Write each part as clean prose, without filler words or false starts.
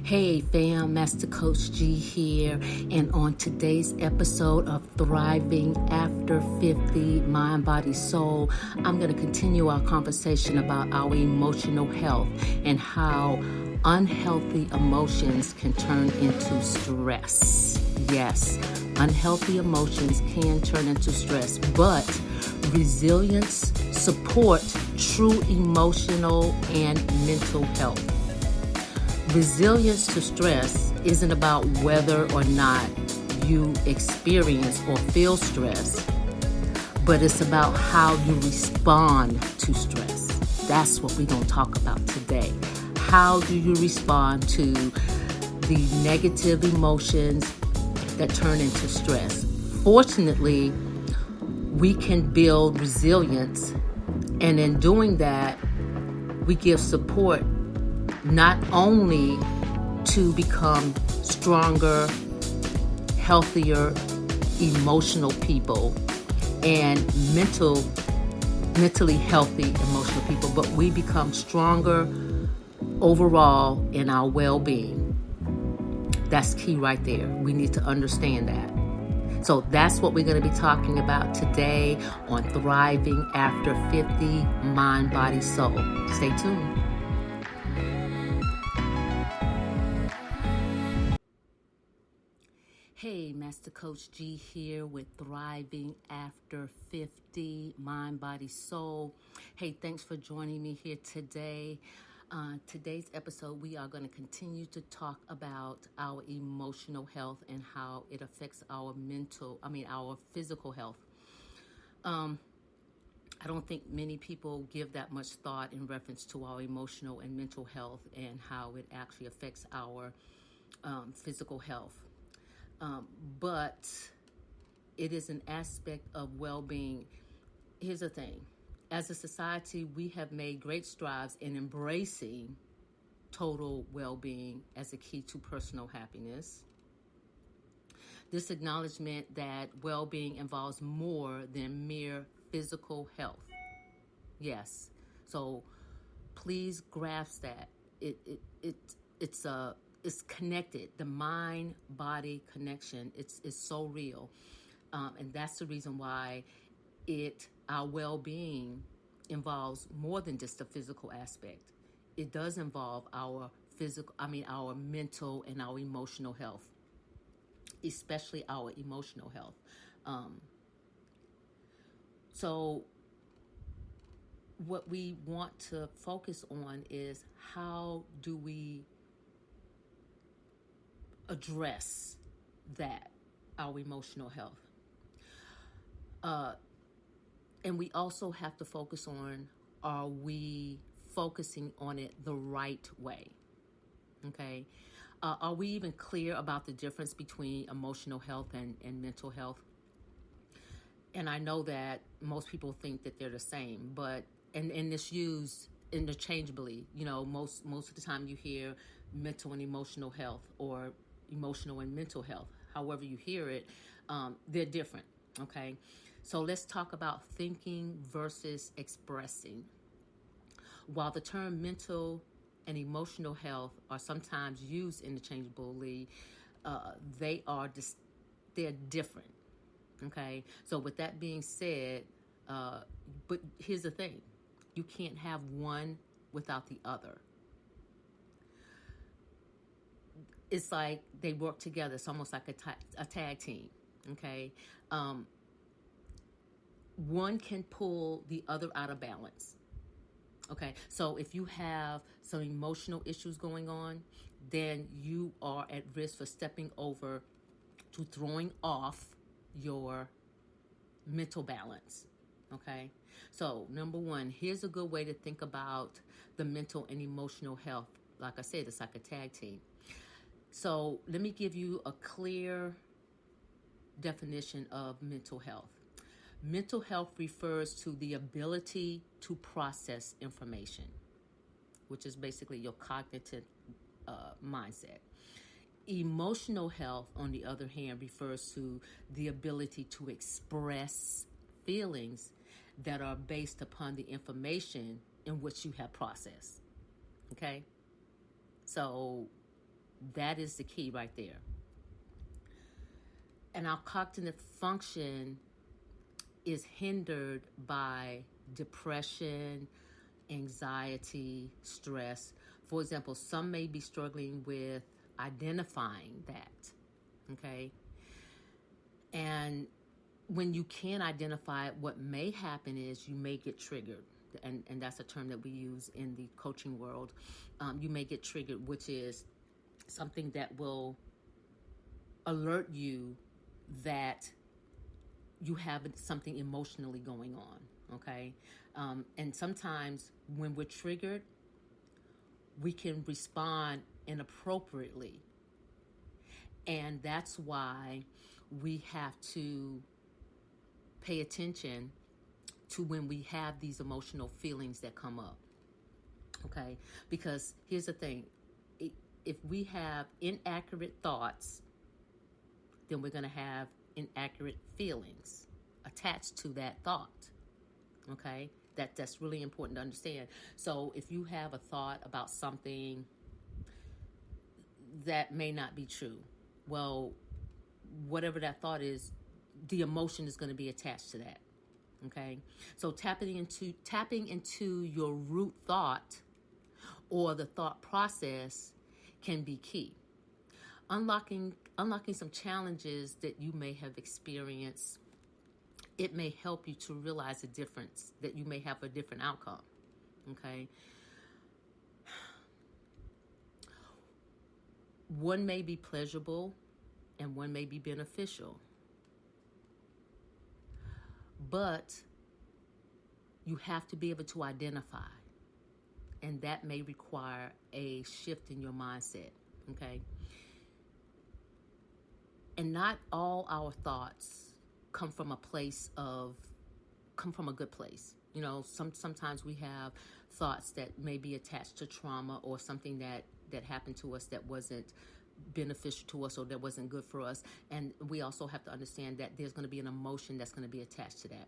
Hey fam, Master Coach G here, and on today's episode of Thriving After 50, Mind, Body, Soul, I'm going to continue our conversation about our emotional health and how unhealthy emotions can turn into stress. Yes, unhealthy emotions can turn into stress, but resilience supports true emotional and mental health. Resilience to stress isn't about whether or not you experience or feel stress, but it's about how you respond to stress. That's what we're going to talk about today. How do you respond to the negative emotions that turn into stress? Fortunately, we can build resilience, and in doing that, we give support not only to become stronger, healthier, emotional people and mentally healthy emotional people, but we become stronger overall in our well-being. That's key right there. We need to understand that. So that's what we're going to be talking about today on Thriving After 50, Mind, Body, Soul. Stay tuned. Hey, Master Coach G here with Thriving After 50, Mind, Body, Soul. Hey, thanks for joining me here today. Today's episode, we are going to continue to talk about our emotional health and how it affects our our physical health. I don't think many people give that much thought in reference to our emotional and mental health and how it actually affects our physical health. But it is an aspect of well-being. Here's the thing. As a society, we have made great strides in embracing total well-being as a key to personal happiness. This acknowledgement that well-being involves more than mere physical health. Yes. So please grasp that. It's connected. The mind-body connection, it's so real. And that's the reason why our well-being involves more than just the physical aspect. It does involve our mental and our emotional health, especially our emotional health. So what we want to focus on is how do we address our emotional health. And we also have to focus on, are we focusing on it the right way? Okay. Are we even clear about the difference between emotional health and mental health? And I know that most people think that they're the same, but and it's used interchangeably. Most of the time you hear mental and emotional health or emotional and mental health. However you hear it, they're different. Okay. So let's talk about thinking versus expressing. While the term mental and emotional health are sometimes used interchangeably, they're different. Okay. So with that being said, but here's the thing: you can't have one without the other. It's like they work together. It's almost like a tag team. Okay. One can pull the other out of balance. Okay, so if you have some emotional issues going on, then you are at risk for stepping over to throwing off your mental balance. Okay, so number one, here's a good way to think about the mental and emotional health. Like I said, it's like a tag team. So let me give you a clear definition of mental health. Mental health refers to the ability to process information, which is basically your cognitive mindset. Emotional health, on the other hand, refers to the ability to express feelings that are based upon the information in which you have processed. Okay? So That is the key right there. And our cognitive function is hindered by depression, anxiety, stress. For example, some may be struggling with identifying that, okay? And when you can't identify it, what may happen is you may get triggered. And that's a term that we use in the coaching world. You may get triggered, which is something that will alert you that you have something emotionally going on, okay? And sometimes when we're triggered, we can respond inappropriately. And that's why we have to pay attention to when we have these emotional feelings that come up, okay? Because here's the thing. If we have inaccurate thoughts, then we're going to have inaccurate feelings attached to that thought, okay? That's really important to understand. So if you have a thought about something that may not be true, well, whatever that thought is, the emotion is going to be attached to that, okay? So tapping into your root thought or the thought process can be key. Unlocking some challenges that you may have experienced, it may help you to realize the difference, that you may have a different outcome, okay? One may be pleasurable and one may be beneficial. But you have to be able to identify, and that may require a shift in your mindset, okay? And not all our thoughts come from a good place. You know, sometimes we have thoughts that may be attached to trauma or something that happened to us that wasn't beneficial to us or that wasn't good for us. And we also have to understand that there's going to be an emotion that's going to be attached to that.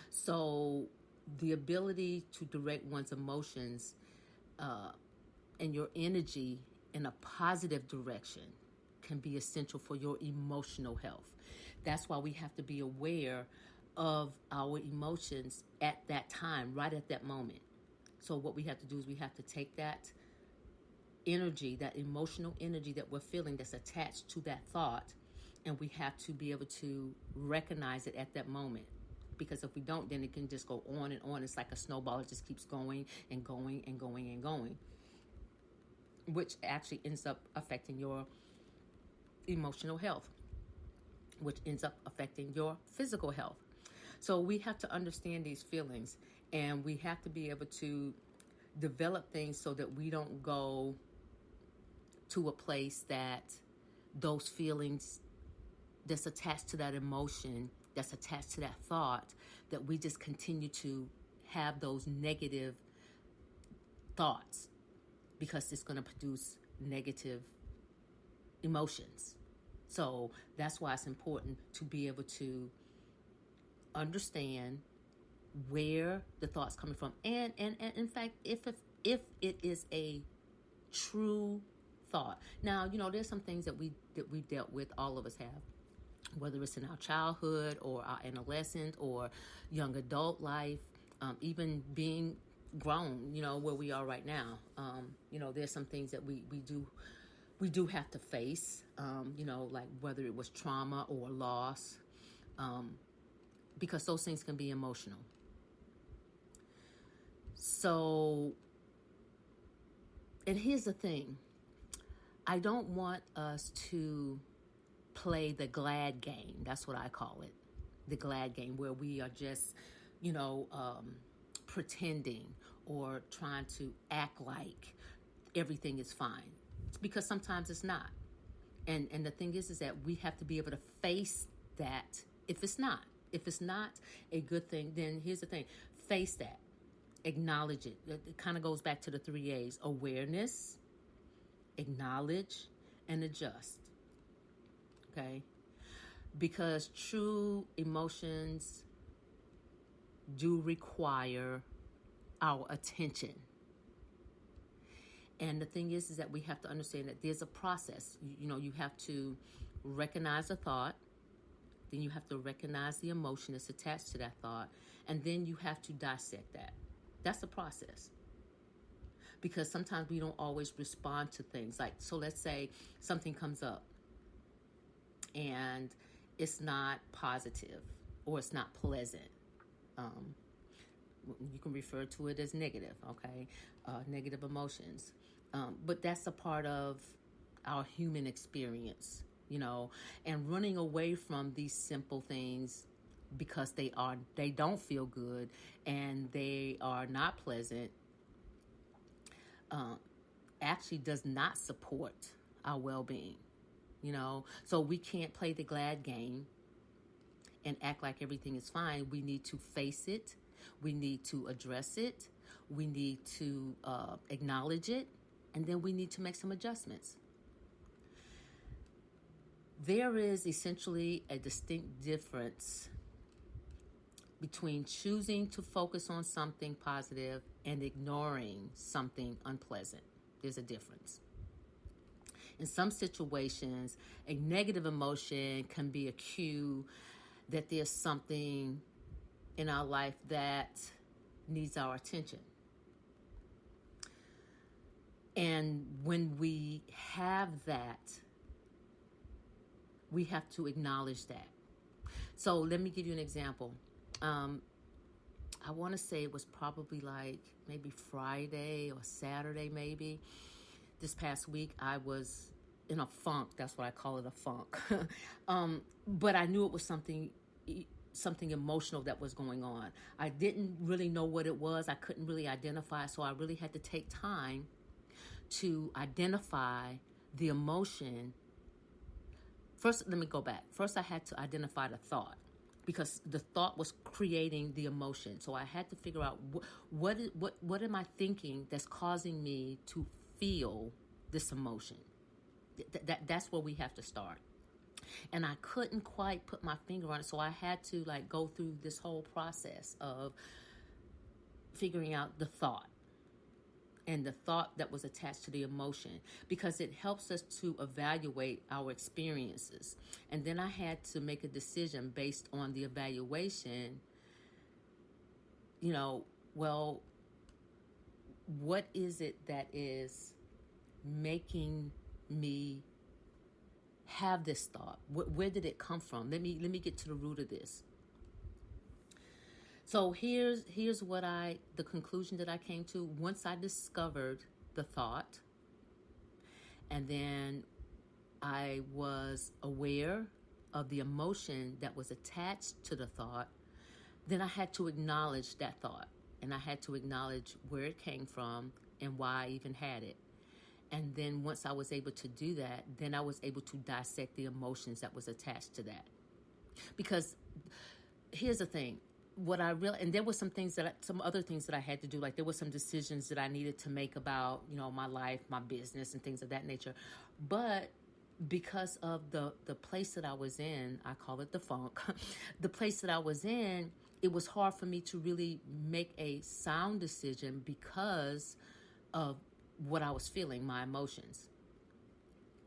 So the ability to direct one's emotions and your energy in a positive direction can be essential for your emotional health. That's why we have to be aware of our emotions at that time, right at that moment. So what we have to do is we have to take that energy, that emotional energy that we're feeling that's attached to that thought, and we have to be able to recognize it at that moment. Because if we don't, then it can just go on and on. It's like a snowball. It just keeps going and going and going and going, which actually ends up affecting your emotional health, which ends up affecting your physical health. So we have to understand these feelings, and we have to be able to develop things so that we don't go to a place that those feelings that's attached to that emotion, that's attached to that thought, that we just continue to have those negative thoughts, because it's going to produce negative emotions. So that's why it's important to be able to understand where the thoughts coming from, and in fact, if it is a true thought. Now, you know, there's some things that we dealt with, all of us have, whether it's in our childhood or our adolescent or young adult life, even being grown, you know, where we are right now. You know, there's some things that we do have to face, you know, like whether it was trauma or loss, because those things can be emotional. So, and here's the thing. I don't want us to play the glad game. That's what I call it. The glad game, where we are just, you know, pretending or trying to act like everything is fine. Because sometimes it's not. And the thing is that we have to be able to face that if it's not. If it's not a good thing, then here's the thing. Face that. Acknowledge it. It kind of goes back to the 3 A's. Awareness, acknowledge, and adjust. Okay? Because true emotions do require our attention. And the thing is that we have to understand that there's a process. You have to recognize a thought, then you have to recognize the emotion that's attached to that thought, and then you have to dissect that. That's the process. Because sometimes we don't always respond to things. So let's say something comes up and it's not positive or it's not pleasant. You can refer to it as negative, okay? Negative emotions. But that's a part of our human experience, and running away from these simple things because they don't feel good and they are not pleasant, actually does not support our well-being, So we can't play the glad game and act like everything is fine. We need to face it. We need to address it. We need to acknowledge it. And then we need to make some adjustments. There is essentially a distinct difference between choosing to focus on something positive and ignoring something unpleasant. There's a difference. In some situations, a negative emotion can be a cue that there's something in our life that needs our attention. And when we have that, we have to acknowledge that. So let me give you an example. I want to say it was probably like maybe Friday or Saturday maybe. This past week I was in a funk. That's what I call it, a funk. But I knew it was something emotional that was going on. I didn't really know what it was. I couldn't really identify. So I really had to take time to identify the emotion. First, let me go back. First, I had to identify the thought because the thought was creating the emotion. So I had to figure out what am I thinking that's causing me to feel this emotion. That's where we have to start. And I couldn't quite put my finger on it, so I had to go through this whole process of figuring out the thought and the thought that was attached to the emotion, because it helps us to evaluate our experiences. And then I had to make a decision based on the evaluation, well, what is it that is making me have this thought? Where did it come from? Let me get to the root of this. So here's the conclusion that I came to once I discovered the thought, and then I was aware of the emotion that was attached to the thought. Then I had to acknowledge that thought, and I had to acknowledge where it came from and why I even had it. And then once I was able to do that, then I was able to dissect the emotions that was attached to that. Because here's the thing, and there were some other things that I had to do. There were some decisions that I needed to make about, my life, my business, and things of that nature. But because of the place that I was in, I call it the funk, the place that I was in, it was hard for me to really make a sound decision because of what I was feeling, my emotions.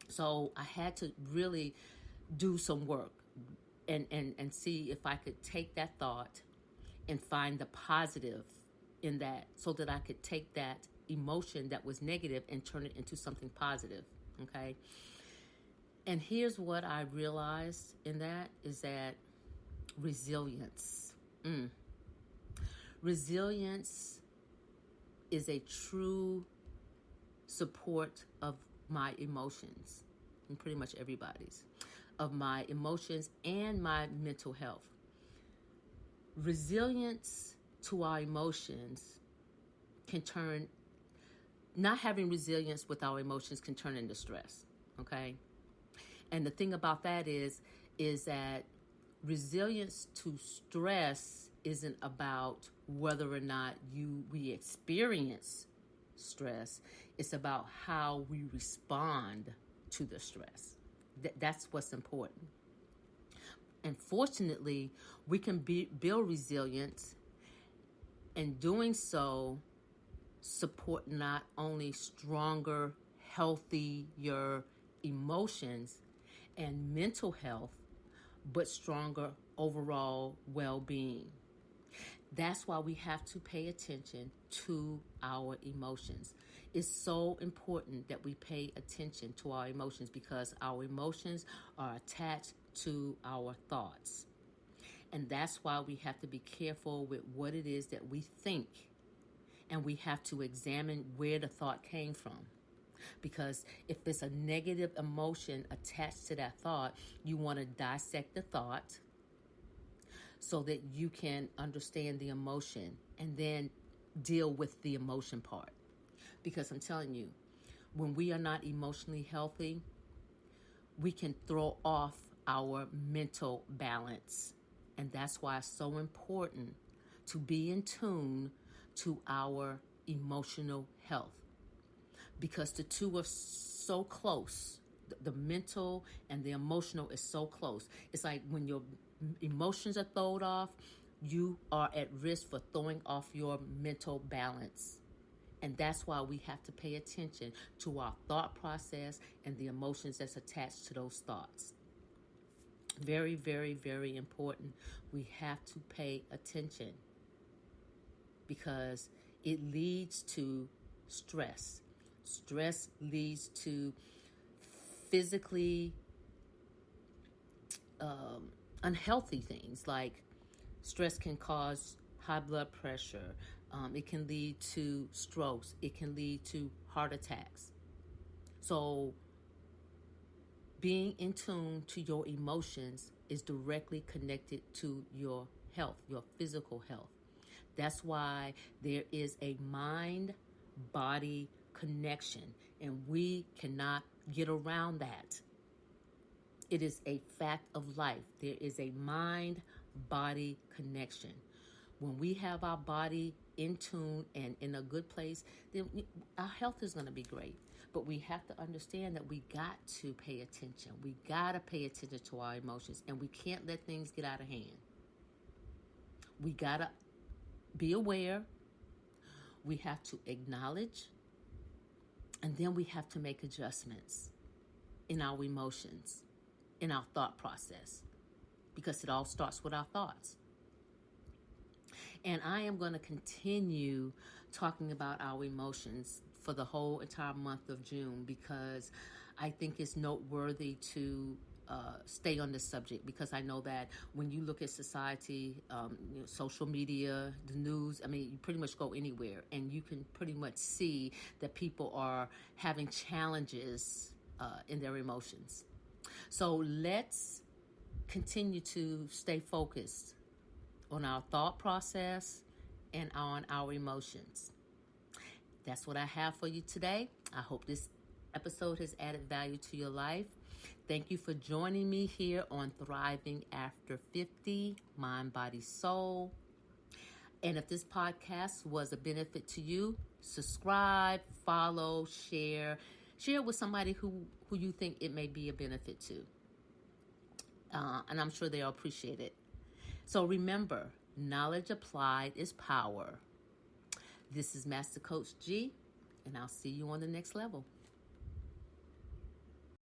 So I had to really do some work and see if I could take that thought and find the positive in that, so that I could take that emotion that was negative and turn it into something positive, okay? And here's what I realized in that is that resilience. Resilience is a true support of my emotions, and pretty much everybody's, of my emotions and my mental health. Resilience to our emotions not having resilience with our emotions can turn into stress, okay? And the thing about that is that resilience to stress isn't about whether or not we experience stress. It's about how we respond to the stress. That's what's important. And fortunately, we can build resilience, and doing so support not only stronger, healthier emotions and mental health, but stronger overall well-being. That's why we have to pay attention to our emotions. It's so important that we pay attention to our emotions because our emotions are attached to our thoughts. And that's why we have to be careful with what it is that we think. And we have to examine where the thought came from. Because if there's a negative emotion attached to that thought, you want to dissect the thought so that you can understand the emotion and then deal with the emotion part. Because I'm telling you, when we are not emotionally healthy, we can throw off our mental balance. And that's why it's so important to be in tune to our emotional health. Because the two are so close. The mental and the emotional is so close. It's like when your emotions are thrown off, you are at risk for throwing off your mental balance. And that's why we have to pay attention to our thought process and the emotions that's attached to those thoughts. Very, very, very important. We have to pay attention because it leads to stress. Stress leads to physically unhealthy things, like stress can cause high blood pressure. It can lead to strokes. It can lead to heart attacks. So being in tune to your emotions is directly connected to your health, your physical health. That's why there is a mind-body connection, and we cannot get around that. It is a fact of life. There is a mind-body connection. When we have our body in tune and in a good place, then our health is going to be great. But we have to understand that we got to pay attention. We got to pay attention to our emotions, and we can't let things get out of hand. We got to be aware. We have to acknowledge, and then we have to make adjustments in our emotions, in our thought process, because it all starts with our thoughts. And I am going to continue talking about our emotions for the whole entire month of June because I think it's noteworthy to stay on this subject, because I know that when you look at society, social media, the news, I mean, you pretty much go anywhere and you can pretty much see that people are having challenges in their emotions. So let's continue to stay focused on our thought process and on our emotions. That's what I have for you today. I hope this episode has added value to your life. Thank you for joining me here on Thriving After 50, Mind, Body, Soul. And if this podcast was a benefit to you, subscribe, follow, share. Share with somebody who you think it may be a benefit to. And I'm sure they'll appreciate it. So remember, knowledge applied is power. This is Master Coach G, and I'll see you on the next level.